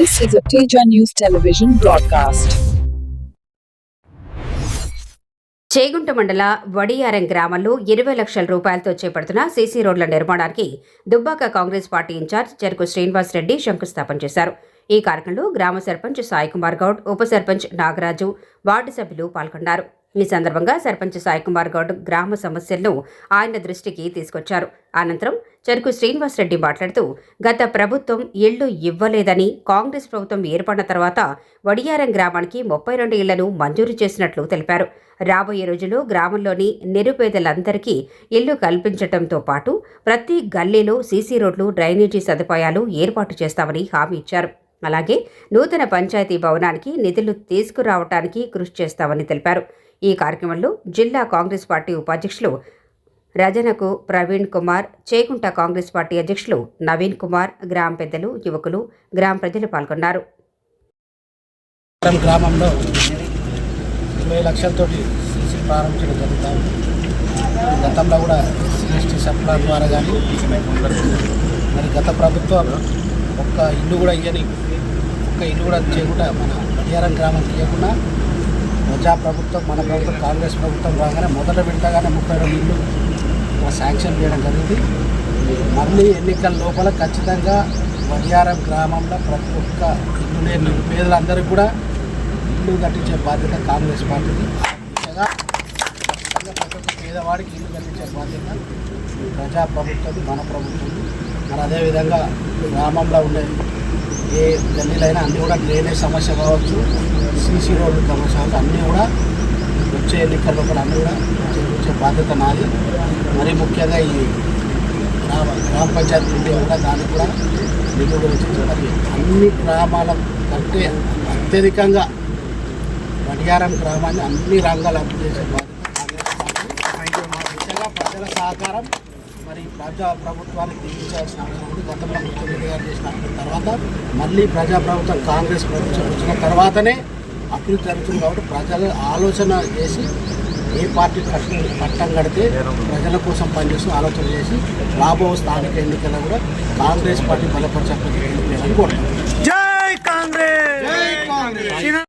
This is a Teja News Television broadcast. Chegunta మండల వడియారం గ్రామంలో 20 లక్షల రూపాయలతో చేపడుతున్న సీసీ రోడ్ల నిర్మాణానికి దుబ్బాక కాంగ్రెస్ పార్టీ ఇన్ఛార్జ్ చెరుకు శ్రీనివాస్ రెడ్డి శంకుస్థాపన చేశారు. ఈ కార్యక్రమంలో గ్రామ సర్పంచ్ సాయి కుమార్ గౌడ్, ఉప సర్పంచ్ నాగరాజు, వార్డు సభ్యులు పాల్గొన్నారు. ఈ సందర్భంగా సర్పంచ్ సాయి కుమార్ గౌడ్ గ్రామ సమస్యలను ఆయన దృష్టికి తీసుకొచ్చారు. అనంతరం చెరుకు శ్రీనివాస్ రెడ్డి మాట్లాడుతూ, గత ప్రభుత్వం ఇళ్లు ఇవ్వలేదని, కాంగ్రెస్ ప్రభుత్వం ఏర్పడిన తర్వాత వడియారం గ్రామానికి 32 ఇళ్లను మంజూరు చేసినట్లు తెలిపారు. రాబోయే రోజుల్లో గ్రామంలోని నిరుపేదలందరికీ ఇళ్లు కల్పించడంతో పాటు ప్రతి గల్లీలో సీసీ రోడ్లు, డ్రైనేజీ సదుపాయాలు ఏర్పాటు చేస్తామని హామీ ఇచ్చారు. అలాగే నూతన పంచాయతీ భవనానికి నిధులు తీసుకురావడానికి కృషి చేస్తామని తెలిపారు. ఈ కార్యక్రమంలో జిల్లా కాంగ్రెస్ పార్టీ ఉపాధ్యక్షులు రజనకు ప్రవీణ్ కుమార్, చేగుంట కాంగ్రెస్ పార్టీ అధ్యక్షులు నవీన్ కుమార్, గ్రామ పెద్దలు, యువకులు, గ్రామ ప్రజలు పాల్గొన్నారు. గ్రామంలో 20 లక్షలతోటి సీసీ ప్రారంభించడం జరుగుతుంది. గతంలో కూడా ఎస్సీ సప్లా ద్వారా కానీ మరి గత ప్రభుత్వం ఒక్క ఇల్లు కూడా చేయకుండా మన వడియారం గ్రామానికి ఇవ్వకుండా ప్రజాప్రభుత్వం, మన ప్రభుత్వం కాంగ్రెస్ ప్రభుత్వం రాగానే మొదట విడతగానే 32 ఇల్లు శాంక్షన్ చేయడం జరిగింది. మళ్ళీ ఎన్నికల లోపల ఖచ్చితంగా వడియారం గ్రామంలో ప్రతి ఒక్క ఇల్లు లేని నిరుపేదలందరికీ కూడా ఇల్లు కట్టించే బాధ్యత కాంగ్రెస్ పార్టీకి. ప్రతి ఒక్క పేదవాడికి ఇల్లు కట్టించే బాధ్యత ప్రజాప్రభుత్వం, మన ప్రభుత్వం. మరి అదేవిధంగా గ్రామంలో ఉండే ఏ గల్లీలైనా అన్నీ కూడా డ్రైనేజ్ సమస్య కావచ్చు, సీసీ రోడ్డు సమస్య కావచ్చు, అన్నీ కూడా వచ్చే ఎన్నికల్లో కూడా అన్నీ కూడా చేకూర్చే బాధ్యత నాది. మరీ ముఖ్యంగా ఈ గ్రామ పంచాయతీ ఉంటే కూడా దానికి కూడా నిధులు గురించి మరి అన్ని గ్రామాల కంటే అత్యధికంగా వడియారం గ్రామాన్ని అన్ని రంగాలు అభివృద్ధి చేసే బాధ్యత ముఖ్యంగా ప్రజల సహకారం మరి ప్రజాప్రభుత్వానికి దిగించాల్సిన అవసరం ఉంది. గతంలో ముఖ్యమంత్రి గారు చేసిన తర్వాత మళ్ళీ ప్రజాప్రభుత్వం కాంగ్రెస్ ప్రభుత్వం వచ్చిన తర్వాతనే అభివృద్ధి జరుగుతుంది. కాబట్టి ప్రజలు ఆలోచన చేసి ఏ పార్టీ పట్టం కడితే ప్రజల కోసం పనిచేస్తూ ఆలోచన చేసి రాబో స్థానిక ఎన్నికల్లో కూడా కాంగ్రెస్ పార్టీ బలపరచాలని కోరుతున్నాను. జై కాంగ్రెస్.